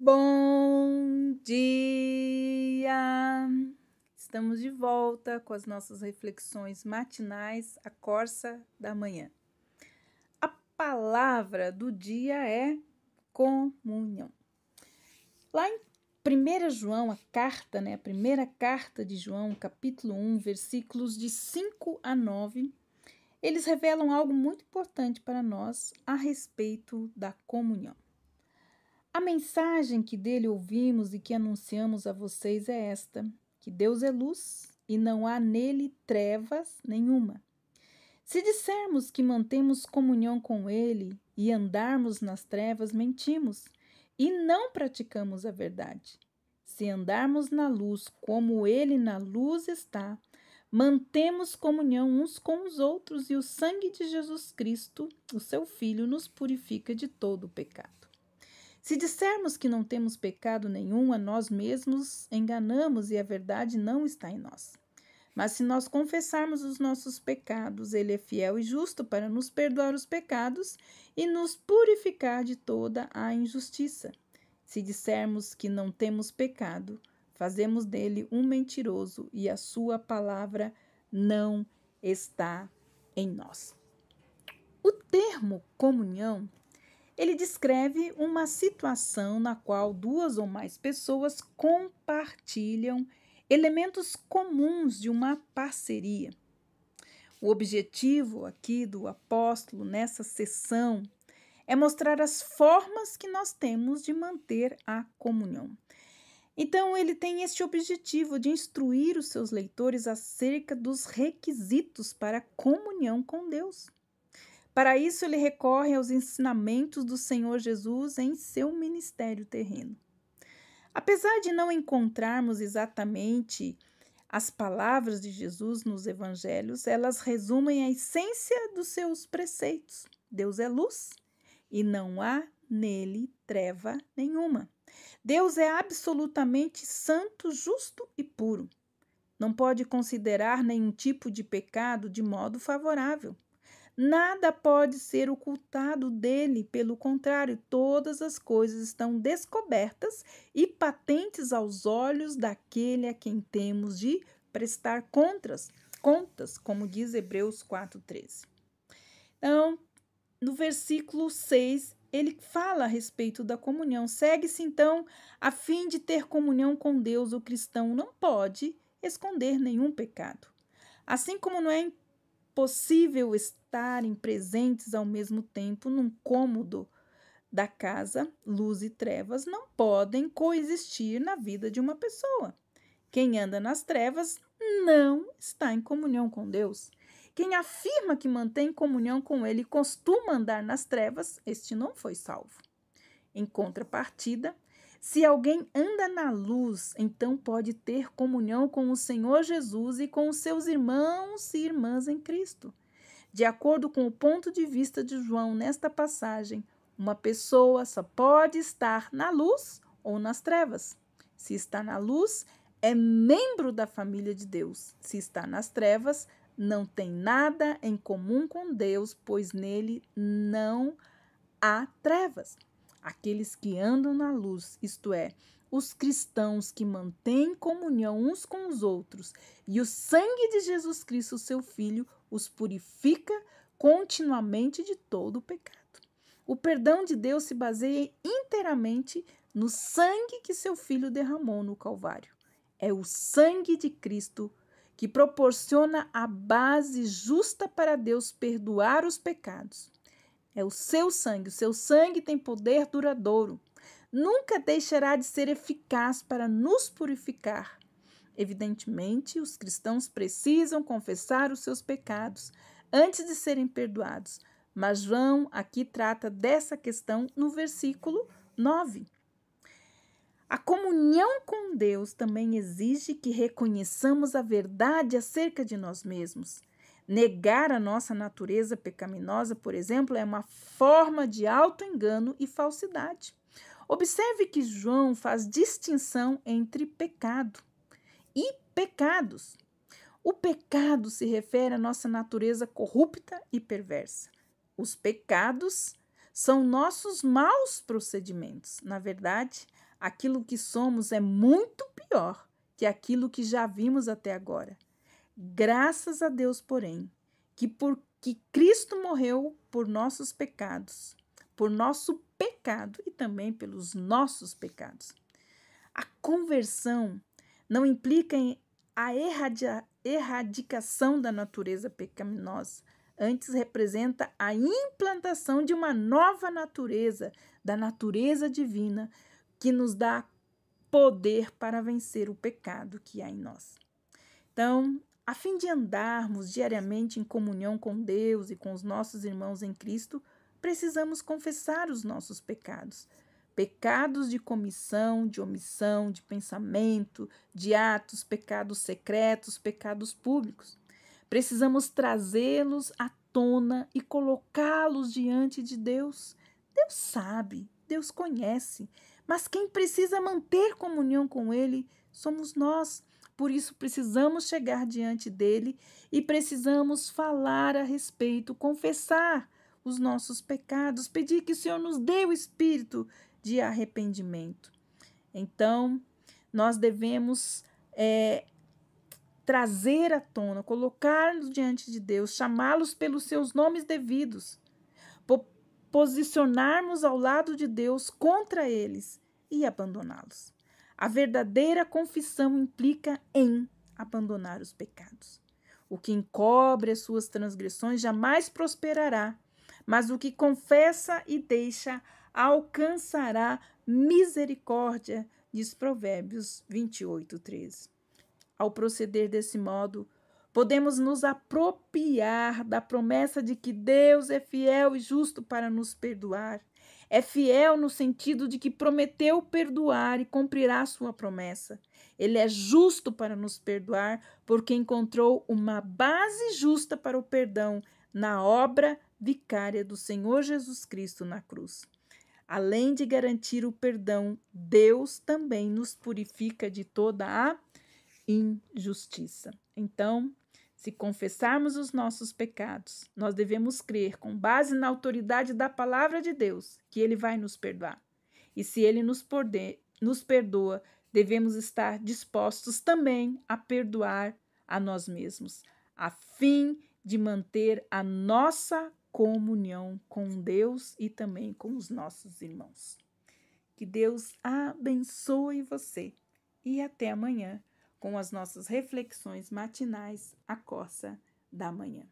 Bom dia! Estamos de volta com as nossas reflexões matinais, a Corsa da Manhã. A palavra do dia é comunhão. Lá em 1 João, a primeira carta de João, capítulo 1, versículos de 5 a 9, eles revelam algo muito importante para nós a respeito da comunhão. A mensagem que dele ouvimos e que anunciamos a vocês é esta: que Deus é luz e não há nele trevas nenhuma. Se dissermos que mantemos comunhão com ele e andarmos nas trevas, mentimos e não praticamos a verdade. Se andarmos na luz como ele na luz está, mantemos comunhão uns com os outros e o sangue de Jesus Cristo, o seu Filho, nos purifica de todo o pecado. Se dissermos que não temos pecado nenhum, a nós mesmos enganamos e a verdade não está em nós. Mas se nós confessarmos os nossos pecados, ele é fiel e justo para nos perdoar os pecados e nos purificar de toda a injustiça. Se dissermos que não temos pecado, fazemos dele um mentiroso e a sua palavra não está em nós. O termo comunhão, ele descreve uma situação na qual duas ou mais pessoas compartilham elementos comuns de uma parceria. O objetivo aqui do apóstolo nessa sessão é mostrar as formas que nós temos de manter a comunhão. Então, ele tem este objetivo de instruir os seus leitores acerca dos requisitos para a comunhão com Deus. Para isso, ele recorre aos ensinamentos do Senhor Jesus em seu ministério terreno. Apesar de não encontrarmos exatamente as palavras de Jesus nos evangelhos, elas resumem a essência dos seus preceitos. Deus é luz e não há nele treva nenhuma. Deus é absolutamente santo, justo e puro. Não pode considerar nenhum tipo de pecado de modo favorável. Nada pode ser ocultado dele, pelo contrário, todas as coisas estão descobertas e patentes aos olhos daquele a quem temos de prestar contas, como diz Hebreus 4:13. Então, no versículo 6, ele fala a respeito da comunhão. Segue-se, então, a fim de ter comunhão com Deus, o cristão não pode esconder nenhum pecado. Assim como não é possível estarem presentes ao mesmo tempo num cômodo da casa, luz e trevas não podem coexistir na vida de uma pessoa. Quem anda nas trevas não está em comunhão com Deus. Quem afirma que mantém comunhão com ele e costuma andar nas trevas, este não foi salvo. Em contrapartida, se alguém anda na luz, então pode ter comunhão com o Senhor Jesus e com os seus irmãos e irmãs em Cristo. De acordo com o ponto de vista de João nesta passagem, uma pessoa só pode estar na luz ou nas trevas. Se está na luz, é membro da família de Deus. Se está nas trevas, não tem nada em comum com Deus, pois nele não há trevas. Aqueles que andam na luz, isto é, os cristãos que mantêm comunhão uns com os outros, e o sangue de Jesus Cristo, seu Filho, os purifica continuamente de todo o pecado. O perdão de Deus se baseia inteiramente no sangue que seu Filho derramou no Calvário. É o sangue de Cristo que proporciona a base justa para Deus perdoar os pecados. É o seu sangue tem poder duradouro. Nunca deixará de ser eficaz para nos purificar. Evidentemente, os cristãos precisam confessar os seus pecados antes de serem perdoados, mas João aqui trata dessa questão no versículo 9. A comunhão com Deus também exige que reconheçamos a verdade acerca de nós mesmos. Negar a nossa natureza pecaminosa, por exemplo, é uma forma de auto-engano e falsidade. Observe que João faz distinção entre pecado e pecados. O pecado se refere à nossa natureza corrupta e perversa. Os pecados são nossos maus procedimentos. Na verdade, Aquilo que somos é muito pior que aquilo que já vimos até agora. Graças a Deus, porém, que Cristo morreu por nossos pecados, por nosso pecado e também pelos nossos pecados. A conversão não implica em a erradicação da natureza pecaminosa, antes representa a implantação de uma nova natureza, da natureza divina, que nos dá poder para vencer o pecado que há em nós. Então, a fim de andarmos diariamente em comunhão com Deus e com os nossos irmãos em Cristo, precisamos confessar os nossos pecados. Pecados de comissão, de omissão, de pensamento, de atos, pecados secretos, pecados públicos. Precisamos trazê-los à tona e colocá-los diante de Deus. Deus sabe, Deus conhece, mas quem precisa manter comunhão com Ele somos nós. Por isso, precisamos chegar diante dele e precisamos falar a respeito, confessar os nossos pecados, pedir que o Senhor nos dê o espírito de arrependimento. Então, nós devemos trazer à tona, colocá-los diante de Deus, chamá-los pelos seus nomes devidos, posicionarmos ao lado de Deus contra eles e abandoná-los. A verdadeira confissão implica em abandonar os pecados. O que encobre as suas transgressões jamais prosperará, mas o que confessa e deixa alcançará misericórdia, diz Provérbios 28:13. Ao proceder desse modo, podemos nos apropriar da promessa de que Deus é fiel e justo para nos perdoar. É fiel no sentido de que prometeu perdoar e cumprirá sua promessa. Ele é justo para nos perdoar, porque encontrou uma base justa para o perdão na obra vicária do Senhor Jesus Cristo na cruz. Além de garantir o perdão, Deus também nos purifica de toda a injustiça. Então, se confessarmos os nossos pecados, nós devemos crer, com base na autoridade da palavra de Deus, que Ele vai nos perdoar. E se Ele nos perdoa, devemos estar dispostos também a perdoar a nós mesmos, a fim de manter a nossa comunhão com Deus e também com os nossos irmãos. Que Deus abençoe você e até amanhã com as nossas reflexões matinais, a Corsa da Manhã.